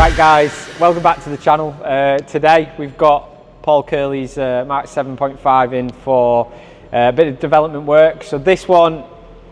Right guys, welcome back to the channel. Today we've got Paul Curley's Mk7.5 in for a bit of development work. So this one,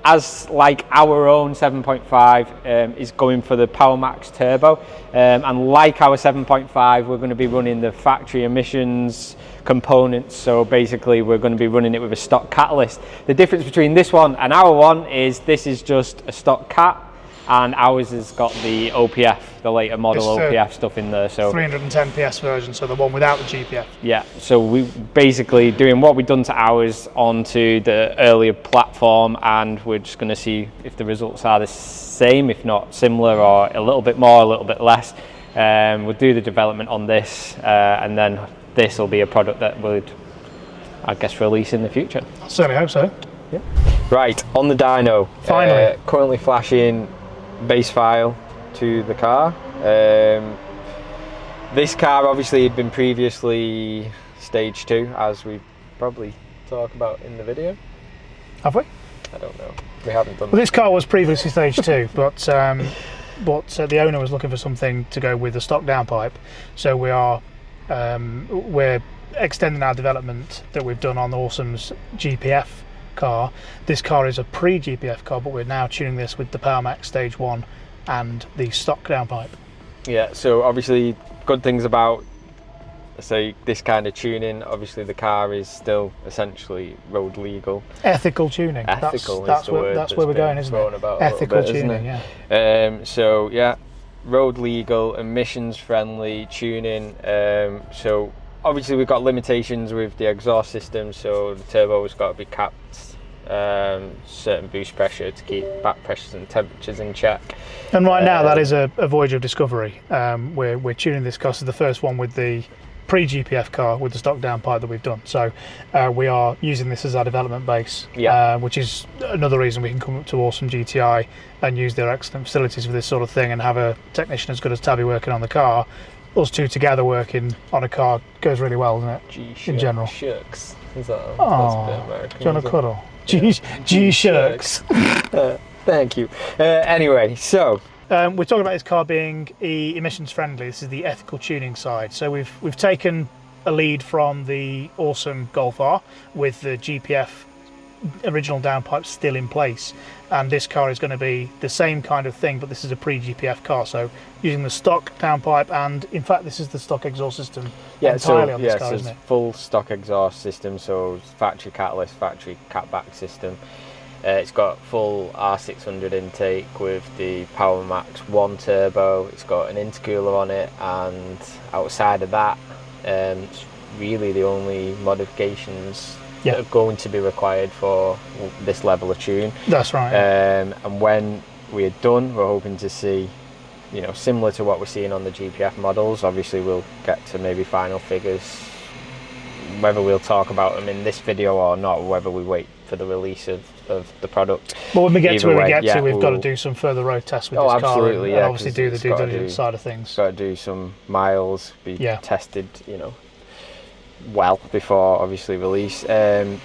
as like our own 7.5, is going for the PowerMax Turbo, and like our 7.5 we're going to be running the factory emissions components. So basically we're going to be running it with a stock catalyst. The difference between this one and our one is this is just a stock cat, and ours has got the OPF, the later model OPF stuff in there. So 310 PS version, so the one without the GPF. Yeah, so we basically doing what we've done to ours onto the earlier platform, and we're just going to see if the results are the same, if not similar, or a little bit more, a little bit less. We'll do the development on this, and then this will be a product that we'll, I guess, release in the future. I certainly hope so. Yeah. Right, on the dyno. Finally. Currently flashing base file to the car. This car obviously had been previously stage 2, as we probably talk about in the video. Have we? I don't know. We haven't done. Well, this car was previously stage 2, but the owner was looking for something to go with the stock downpipe. So we are we're extending our development that we've done on Awesome's GPF car. This car is a pre-GPF car, but we're now tuning this with the PowerMax Stage 1 and the stock downpipe. Yeah, so obviously good things about, say, this kind of tuning. Obviously the car is still essentially road legal. Ethical tuning. Ethical that's is the word that's where we're going, isn't it? Ethical tuning, yeah. So yeah, road legal, emissions friendly tuning. So obviously we've got limitations with the exhaust system, so the turbo has got to be capped certain boost pressure to keep back pressures and temperatures in check. And right now that is a voyage of discovery. We're tuning this car. This is the first one with the pre-GPF car with the stock downpipe that we've done. So we are using this as our development base, which is another reason we can come up to Awesome GTI and use their excellent facilities for this sort of thing, and have a technician as good as Tabby working on the car. Us two together working on a car goes really well, doesn't it? In general. Shucks. Is that American? Do you want a cuddle? G shucks. Thank you. Anyway, so we're talking about this car being emissions friendly. This is the ethical tuning side. So we've taken a lead from the Awesome Golf R with the GPF original downpipe still in place, and this car is going to be the same kind of thing, but this is a pre-GPF car, so using the stock downpipe, and in fact this is the stock exhaust system entirely on this car, isn't it? Full stock exhaust system, so factory catalyst, factory catback system. It's got full R600 intake with the PowerMax 1 turbo. It's got an intercooler on it, and outside of that, it's really the only modifications that are going to be required for this level of tune. That's right. And when we're done, we're hoping to see, you know, similar to what we're seeing on the GPF models. Obviously we'll get to maybe final figures, whether we'll talk about them in this video or not, or whether we wait for the release of the product. Well, when we get to where we get to, we've got to do some further road tests with this car, and obviously do the due diligence side of things. Got to do some miles, be tested, you know, well before obviously release. Other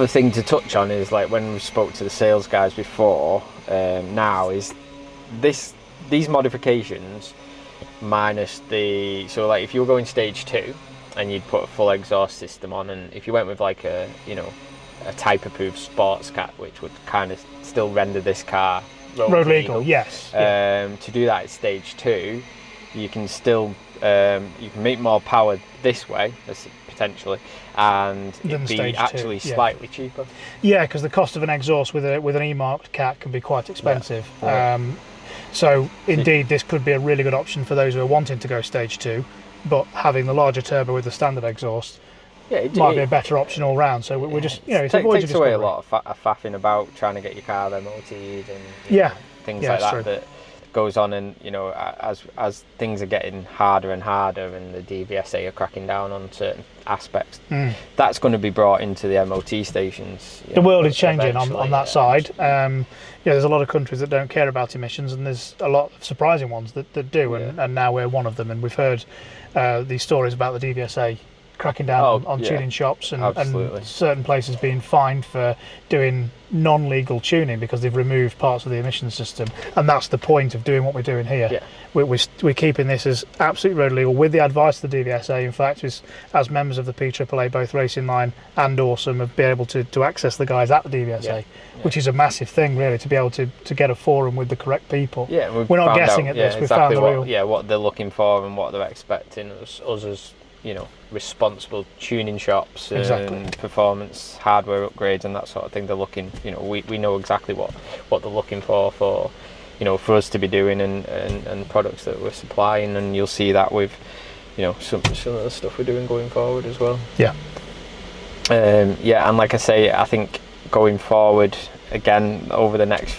thing to touch on is, like, when we spoke to the sales guys before, now is these modifications minus the, so like if you were going stage 2 and you'd put a full exhaust system on, and if you went with like a, you know, a type approved sports cat, which would kind of still render this car road legal, yes. To do that at stage 2, you can still you can make more power this way potentially, and it'd be actually slightly cheaper. Yeah, because the cost of an exhaust with an E-marked cat can be quite expensive. So indeed this could be a really good option for those who are wanting to go stage 2, but having the larger turbo with the standard exhaust might be a better option all round. So we're just, you know, it's takes away a lot of faffing about trying to get your car MOT'd and things like that. That goes on, and you know, as things are getting harder and harder, and the DVSA are cracking down on certain aspects, that's going to be brought into the MOT stations. The world is changing on that side. There's a lot of countries that don't care about emissions, and there's a lot of surprising ones that do, and now we're one of them. And we've heard these stories about the DVSA cracking down on tuning shops and certain places being fined for doing non-legal tuning because they've removed parts of the emission system, and that's the point of doing what we're doing here. We're keeping this as absolutely road legal with the advice of the DVSA. In fact, as members of the PAAA, both RacingLine and Awesome have been able to access the guys at the DVSA, which is a massive thing really, to be able to get a forum with the correct people. We're not guessing at this. We found the real. What they're looking for and what they're expecting us as responsible tuning shops and performance hardware upgrades and that sort of thing. They're looking, we know exactly what they're looking for for us to be doing and products that we're supplying, and you'll see that with some of the stuff we're doing going forward as well. And like I say, I think going forward again over the next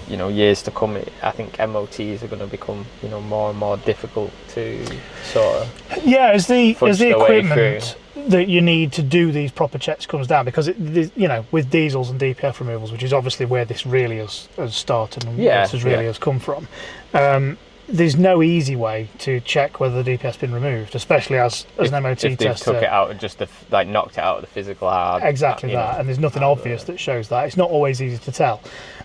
years to come, I think MOTs are going to become more and more difficult to sort of as the equipment that you need to do these proper checks comes down, because with diesels and DPF removals, which is obviously where this really has started and where this has come from, there's no easy way to check whether the DPF's been removed, especially as an MOT if tester. Took it out and just knocked it out of the physical hard. Exactly that, and there's nothing obvious that shows that. It's not always easy to tell.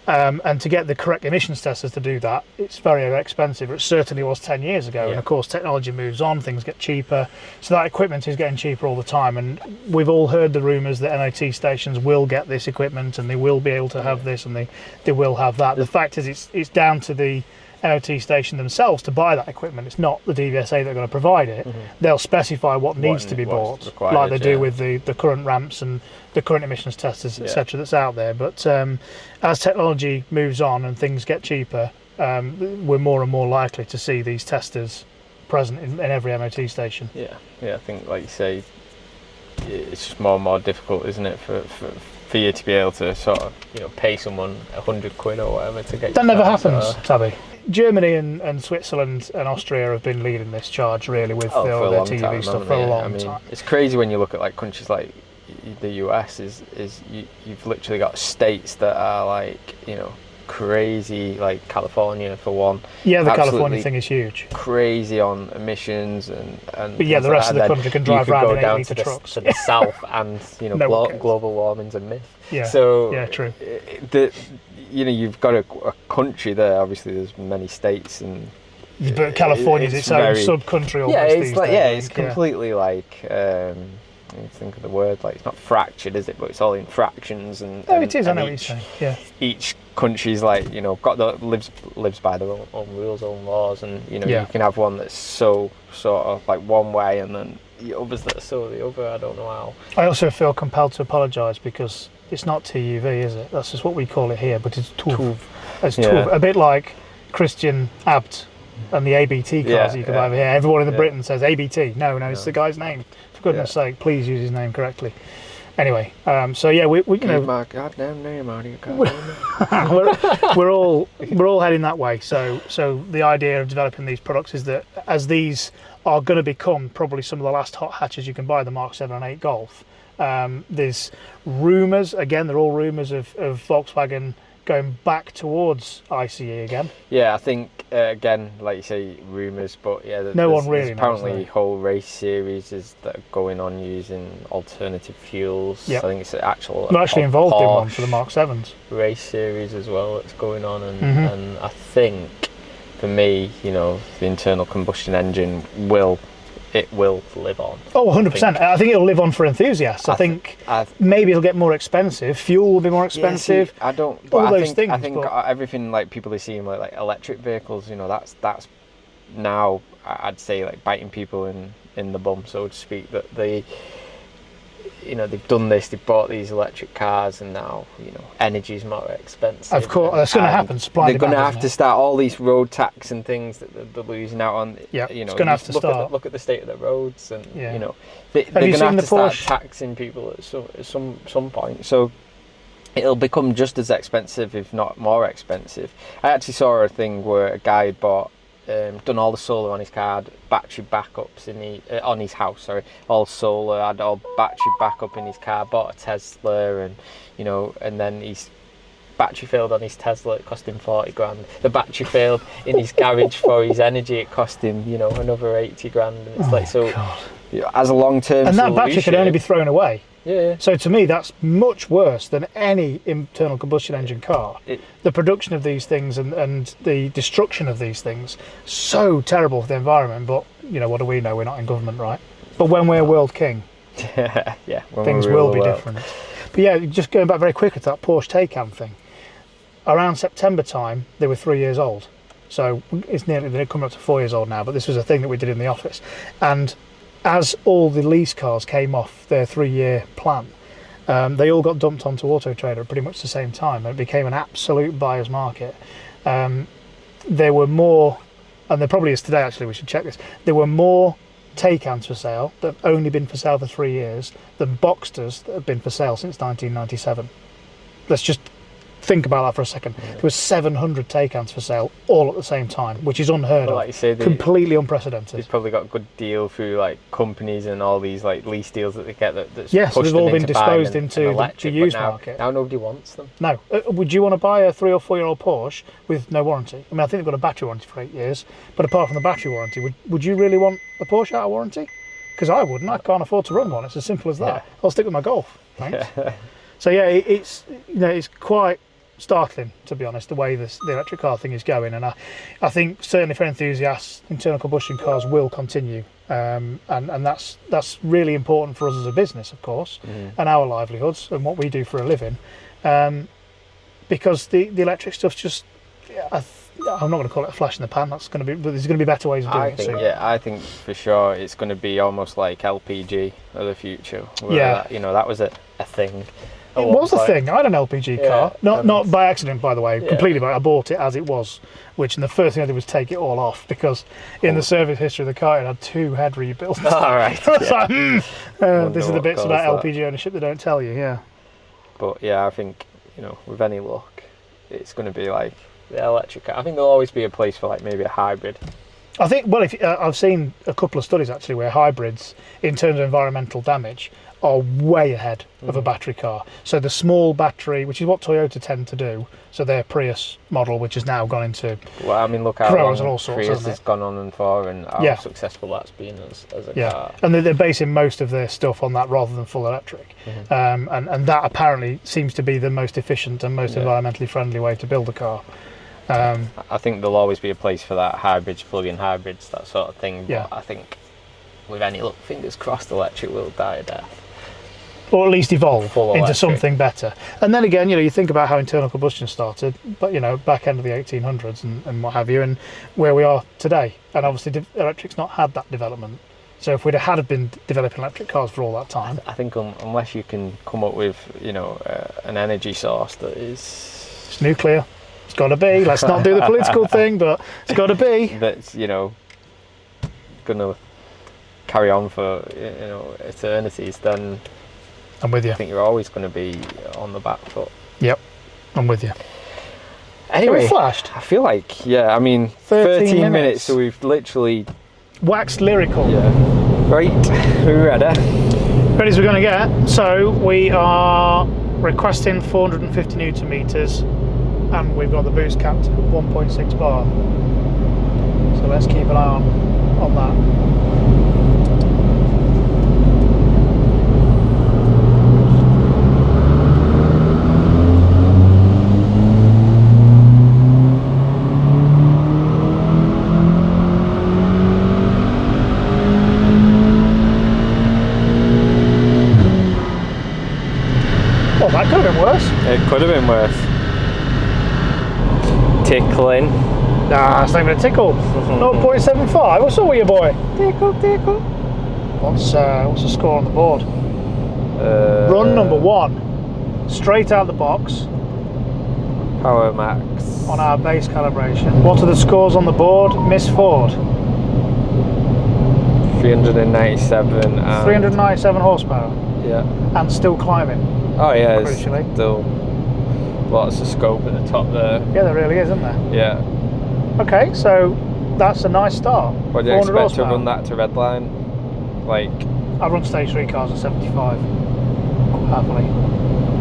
And to get the correct emissions testers to do that, it's very expensive. It certainly was 10 years ago. And of course, technology moves on, things get cheaper. So that equipment is getting cheaper all the time. And we've all heard the rumours that MOT stations will get this equipment and they will be able to have this and they will have that. The fact is, it's down to the MOT station themselves to buy that equipment. It's not the DVSA that are going to provide it. They'll specify what needs to be bought, like they do with the current ramps and the current emissions testers, etc. that's out there. But as technology moves on and things get cheaper, we're more and more likely to see these testers present in every MOT station. I think, like you say, it's just more and more difficult, isn't it, for you to be able to sort of pay someone £100 or whatever to get. That never happens, Tabby. Germany and Switzerland and Austria have been leading this charge really with their TUV stuff for a long time. It's crazy when you look at like countries like the US. You've literally got states that are like crazy, like California for one. Yeah, the California thing is huge. Crazy on emissions and but the rest of the country can drive around in 8-litre trucks. To the south, and global warming's a myth. True. You've got a country there. Obviously, there's many states, and but California's its own sub-country almost. It's completely like. Think of the word, like it's not fractured, is it? But it's all in fractions and. No, it is. I know what you're saying. Yeah. Each country's like lives by their own rules, own laws, and you can have one that's so sort of like one way, and then the others that are so the other. I don't know how. I also feel compelled to apologise because it's not TUV, is it? That's just what we call it here, but it's TUV. It's TUV. A bit like Christian Abt and the ABT cars you can buy over here. Everyone in Britain says ABT. No, it's the guy's name. For goodness sake, please use his name correctly. Anyway, we my goddamn name out of your car. we're all heading that way. So the idea of developing these products is that as these are going to become probably some of the last hot hatches you can buy the Mark 7 and 8 Golf. There's rumours, again, they're all rumours of Volkswagen going back towards ICE again. Yeah, I think again, like you say, rumours, but there's apparently whole race series that are going on using alternative fuels. I think it's actual. I'm actually involved in one for the Mark 7s. Race series as well that's going on, and I think for me, the internal combustion engine will live on. Oh, 100%. I think it'll live on for enthusiasts. I think maybe it'll get more expensive. Fuel will be more expensive. I don't. But I think everything like people are seeing like electric vehicles. That's now I'd say like biting people in the bum, so to speak. That they've done this. They've bought these electric cars, and now energy's more expensive. Of course, that's going to happen. They're going to have to start all these road tax and things that they're losing out on. It's going to have to start. Look at the state of the roads, and they're going to have to start taxing people at some point. So it'll become just as expensive, if not more expensive. I actually saw a thing where a guy had bought. Done all the solar on his car, battery backups on his house. Sorry, all solar, had all battery backup in his car. Bought a Tesla, and and then his battery failed on his Tesla. It cost him 40 grand. The battery failed in his garage for his energy. It cost him, another 80 grand. And it's God. as a long-term and that solution, battery could only be thrown away. Yeah. So to me, that's much worse than any internal combustion engine car. The production of these things and the destruction of these things, so terrible for the environment. But you know, what do we know? We're not in government, right? But when we're world king, yeah, things will be different. But yeah, just going back very quickly to that Porsche Taycan thing. Around September time, they were 3 years old. So it's nearly, they're coming up to 4 years old now. But this was a thing that we did in the office, and as all the lease cars came off their 3-year plan, they all got dumped onto Auto Trader at pretty much the same time, and it became an absolute buyer's market. There were more, and there probably is today actually, we should check this, there were more Taycans for sale that have only been for sale for 3 years than Boxsters that have been for sale since 1997. Let's just think about that for a second. There was 700 Taycans for sale all at the same time, which is unheard of. Like you say, completely unprecedented. They've probably got a good deal through like companies and all these like lease deals that they get that's yes, pushed they've them all been into disposed buying into electric, the used now, market. Now nobody wants them. No. Would you want to buy a 3 or 4 year old Porsche with no warranty? I mean, I think they've got a battery warranty for 8 years, but apart from the battery warranty, would you really want a Porsche out of warranty? Because I wouldn't. I can't afford to run one. It's as simple as that. Yeah. I'll stick with my Golf. Thanks. So yeah, it's it's quite startling, to be honest, the way the electric car thing is going, and I think certainly for enthusiasts, internal combustion cars will continue, and that's really important for us as a business, of course, and our livelihoods and what we do for a living, because the electric stuff's just, I'm not going to call it a flash in the pan. That's going to be, but there's going to be better ways of doing it. I think for sure it's going to be almost like LPG of the future. Yeah, that was a thing. It was a thing. I had an LPG car, not by accident, by the way, completely by. I bought it as it was, and the first thing I did was take it all off because in the service history of the car it had 2 head rebuilds. All right. This is the bits about LPG ownership they don't tell you. Yeah. But yeah, I think with any luck, it's going to be like the electric car. I think there'll always be a place for like maybe a hybrid. I think, well, I've seen a couple of studies actually where hybrids, in terms of environmental damage, are way ahead of a battery car. So the small battery, which is what Toyota tend to do, so their Prius model, which has now gone into look how Corollas and all sorts, Prius has gone on and for, and how successful that's been as a car. And they're basing most of their stuff on that rather than full electric. And that apparently seems to be the most efficient and most environmentally friendly way to build a car. I think there'll always be a place for that, hybrids, plug-in hybrids, that sort of thing. But I think with any luck, fingers crossed, electric will die a death. Or at least evolve into something better. And then again, you think about how internal combustion started, but back end of the 1800s and what have you, and where we are today. And obviously electric's not had that development. So if we'd had been developing electric cars for all that time, I think unless you can come up with an energy source that is, it's nuclear. It's got to be. Let's not do the political thing, but it's got to be. That's gonna carry on for eternities. Then I'm with you. I think you're always going to be on the back foot. Yep, I'm with you. Anyway, we flashed. I feel like 13 minutes. So we've literally waxed lyrical. Yeah. Right, we're ready. Ready as we're going to get. So we are requesting 450 newton meters. And we've got the boost capped at 1.6 bar. So let's keep an eye on that. Oh, that could have been worse. It could have been worse. Tickling. Nah, it's not even a tickle. 0.75. What's up with you, boy? Tickle. What's the score on the board? Run number 1, straight out of the box. Power max. On our base calibration. What are the scores on the board? Miss Ford. 397. 397 horsepower. Yeah. And still climbing. Oh yeah, crucially. It's still lots of scope at the top there. Yeah, there really is, isn't there? Yeah. Okay, so that's a nice start. What do you expect to run that to redline? Like, I've run stage 3 cars at 75 happily.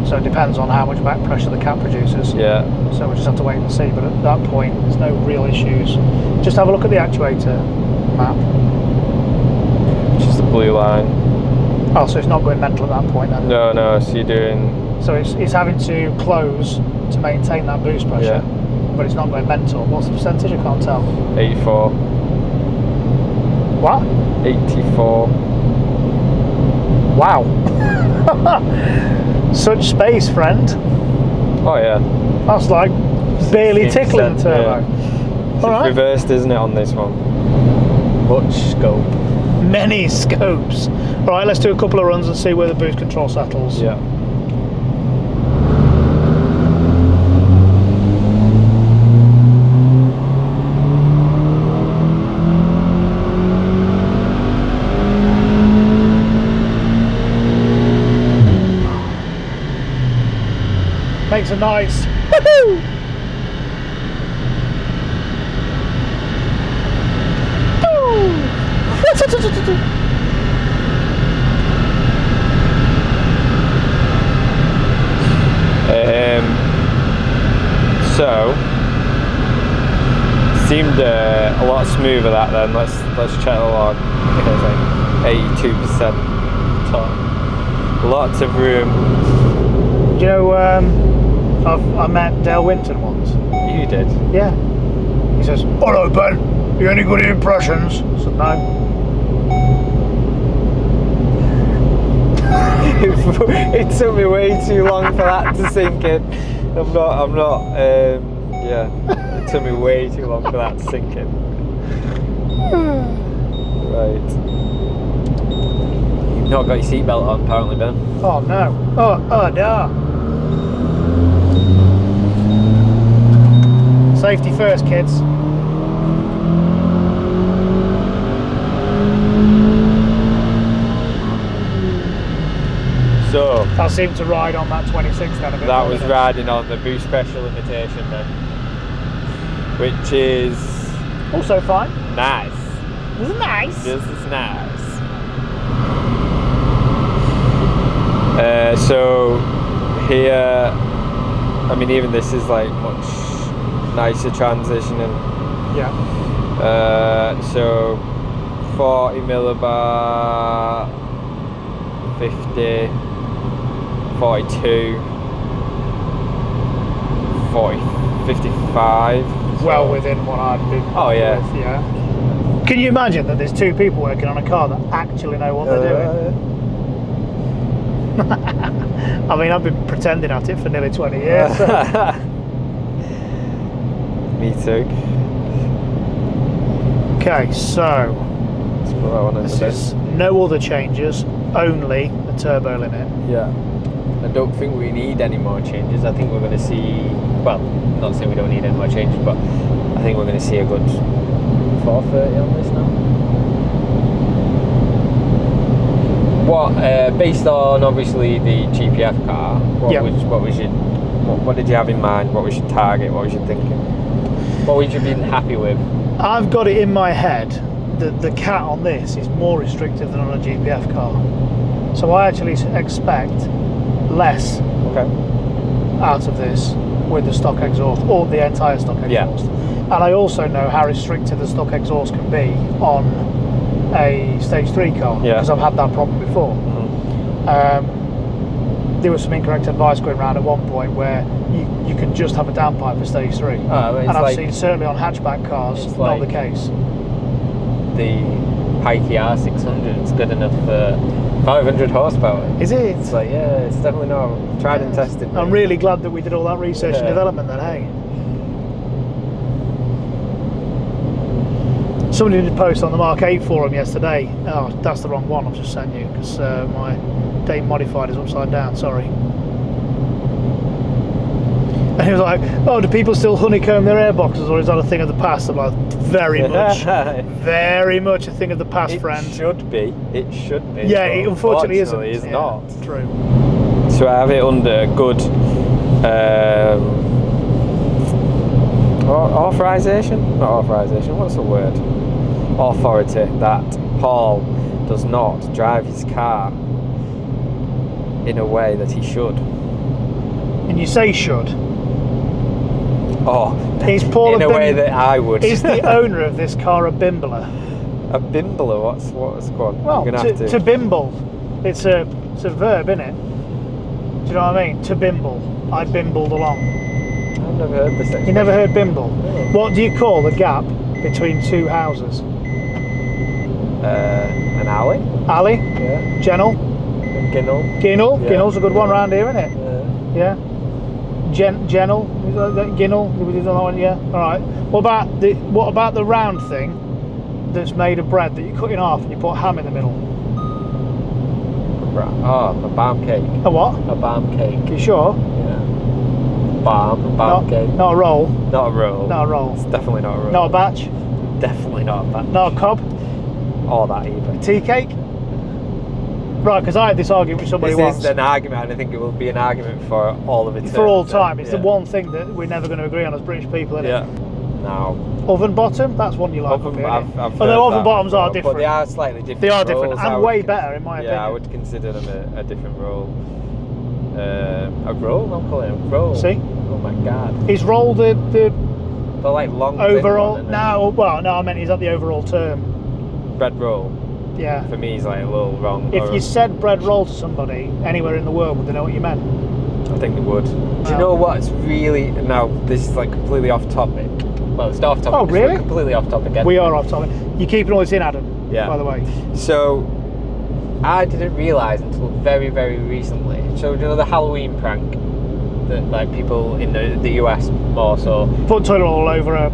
So it depends on how much back pressure the cap produces. Yeah. So we'll just have to wait and see. But at that point, there's no real issues. Just have a look at the actuator map. Which is the blue line. Oh, so it's not going mental at that point then? No, so you're doing... So it's having to close to maintain that boost pressure, but it's not going mental. What's the percentage? I can't tell. 84. What? 84. Wow. Such space, friend. Oh yeah. That's like barely tickling the turbo. It's All right. reversed, isn't it, on this one? Much scope. Many scopes. All right, let's do a couple of runs and see where the boost control settles. Yeah. Makes a nice woohoo! So seemed a lot smoother that then. Let's check the log. I think it was like 82% top. Lots of room. Do you know, I met Dale Winton once. You did? Yeah. He says, "Hello, Ben. You any good impressions?" I said, "No." It took me way too long for that to sink in. I'm not, yeah. It took me way too long for that to sink in. Right. You've not got your seatbelt on, apparently, Ben. Oh, no. Oh, no. Safety first, kids. So I seem to ride on that 26 then a bit. that was riding on the boost pressure limitation then, which is also fine. nice. This is nice. This is nice. So here, I mean, even this is like much nicer transitioning. Yeah. So 40 millibar, 50, 42, 40, 55. Well within what I'd be. Oh yeah. With, yeah. Can you imagine that there's two people working on a car that actually know what they're doing? I mean, I've been pretending at it for nearly 20 years. So. Me too. Okay, so Let's put that one in this the is no other changes, only the turbo limit. Yeah. I don't think we need any more changes. I think we're going to see, well, not saying we don't need any more changes, but I think we're going to see a good 430 on this now. What, based on obviously the GPF car, what did you have in mind? What was your target? What was you thinking? What would you be happy with? I've got it in my head that the cat on this is more restrictive than on a GPF car. So I actually expect less out of this with the stock exhaust, or the entire stock exhaust. Yeah. And I also know how restricted the stock exhaust can be on a stage 3 car, because I've had that problem before. There was some incorrect advice going around at one point where you could just have a downpipe for stage 3. And I've seen certainly on hatchback cars not the case. The Pikey R600 is good enough for 500 horsepower. Is it? It's like, yeah, it's definitely not tried and tested. I'm really glad that we did all that research and development then, hey? Somebody did post on the Mark 8 forum yesterday. Oh, that's the wrong one I've just sent you, because my date modified is upside down, sorry. And he was like, oh, do people still honeycomb their airboxes, or is that a thing of the past? I'm like, very much a thing of the past, friend. It should be. It should be. Yeah, it unfortunately isn't. It's not. True. So I have it under good authorization? Not authorization, what's the word? Authority that Paul does not drive his car in a way that he should. And you say should. Oh, is Paul in a way that I would. Is the owner of this car a bimbler? A bimble, what's called? Well, to bimble, it's a verb, isn't it? Do you know what I mean? To bimble. I bimbled along. I've never heard this expression. You never heard bimble? No. What do you call the gap between two houses? An alley? Alley? Yeah. Gennel? Ginnel? Ginnel? Yeah. Ginnel's a good one round here, isn't it? Yeah. Yeah. Gennel? Ginnel? We did that one, yeah. Alright. What about the round thing that's made of bread that you cut in half and you put ham in the middle? Oh, a barm cake. A what? A barm cake. You sure? Yeah. Barm cake. Not a roll. Not a roll. Not a roll. It's definitely not a roll. Not a batch. Definitely not a batch. Not a cob. Or that either. Tea cake. Right, because I had this argument with somebody once. This is an argument, and I think it will be an argument for all of eternity. For all time. It's the one thing that we're never going to agree on as British people, isn't it? Now, oven bottom, that's one you like. I've although oven bottoms are different. But they are slightly different. They are different, roles, and way better in my opinion. Yeah, I would consider them a different role. A roll? I'm calling it a roll. See? Oh my god. Is roll the They're like long. overall? No, well, no, I meant is that the overall term? Bread roll. Yeah. For me, is like a little wrong. If you said bread roll to somebody anywhere in the world, would they know what you meant? I think they would. Do you know what's really? Now this is like completely off topic. Well, it's not off topic. Oh, really? It's completely off topic again. We are off topic. You're keeping all this in, Adam. Yeah. By the way. So, I didn't realise until very, very recently. So, do you know the Halloween prank that like people in the US more so Put toilet all over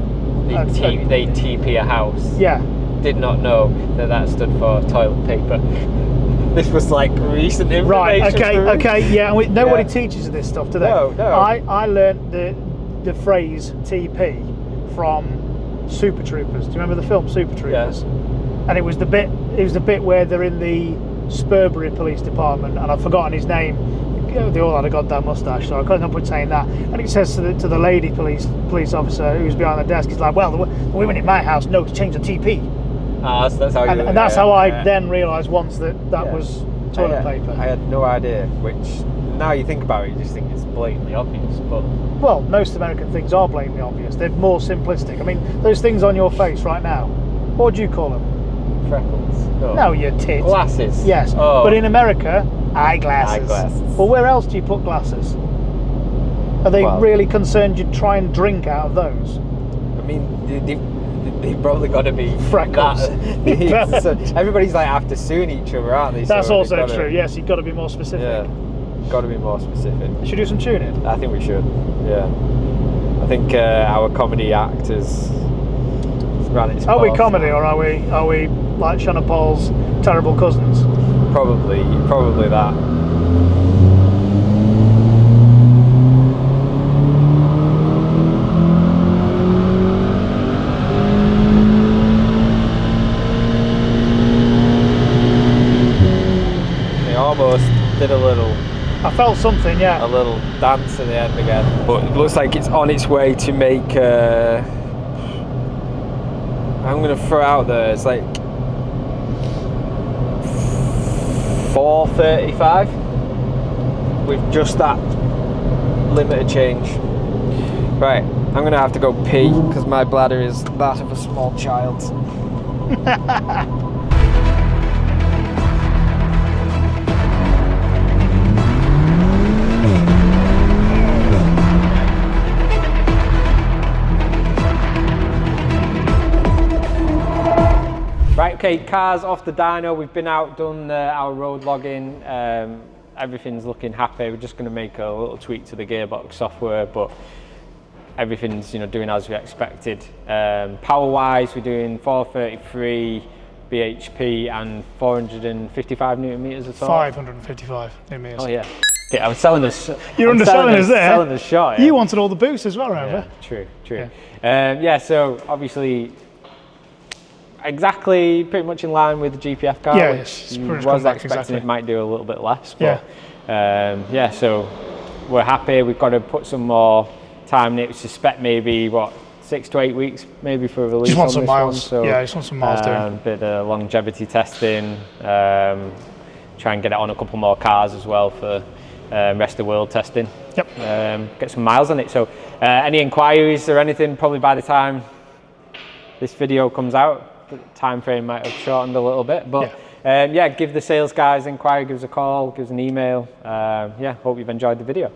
they TP a house. Yeah. Did not know that stood for toilet paper. This was like recent information. Right. Okay. Yeah. And nobody Yeah. teaches this stuff, do they? No. I learned the phrase TP from Super Troopers. Do you remember the film Super Troopers? Yeah. And it was the bit where they're in the Spurbury Police Department, and I've forgotten his name. They all had a goddamn mustache, so I couldn't help but saying that. And it says to the lady police officer who's behind the desk, he's like, "Well, the women in my house know to change the TP." So that's how and that's how I then realised once that was toilet paper. I had no idea. Which now you think about it, you just think it's blatantly obvious, but. Well, most American things are blatantly obvious. They're more simplistic. I mean, those things on your face right now, what would you call them? Freckles. No, your tit. Glasses. Yes. Oh. But in America, eyeglasses. Eyeglasses. Well, where else do you put glasses? Are they really concerned you'd try and drink out of those? I mean, they've probably got to be freckles. So everybody's like after suing each other, aren't they? That's also true. Yes, you've got to be more specific. Yeah. Got to be more specific. Should we do some tuning? I think we should. Yeah. I think our comedy act has ran its course. Are we comedy or are we like Shannon Paul's terrible cousins? Probably that. They almost did a little. I felt something, yeah. A little dance at the end again. But it looks like it's on its way to make. I'm going to throw out there. It's like 4:35 with just that limited change. Right, I'm going to have to go pee because my bladder is that of a small child. Right, okay, cars off the dyno. We've been out, done our road logging. Everything's looking happy. We're just going to make a little tweak to the gearbox software, but everything's doing as we expected. Power-wise, we're doing 433 bhp and 455 newton meters at all. 555 newton meters. Oh yeah. Okay, I'm selling us. You're underselling us there. Selling us short. Yeah. You wanted all the boosts as well, remember? Yeah, true. Yeah. So obviously. Exactly, pretty much in line with the GPF car. Yeah, which it's was expecting it might do a little bit less. But, yeah. So we're happy. We've got to put some more time in it. We suspect maybe 6 to 8 weeks maybe for a release. Just want on some this miles. One. So, yeah, just want some miles doing. Bit of longevity testing. Try and get it on a couple more cars as well for rest of the world testing. Yep. Get some miles on it. So any inquiries or anything, probably by the time this video comes out. the time frame might have shortened a little bit, but yeah, give the sales guys inquiry, give us a call, give us an email. Yeah, hope you've enjoyed the video.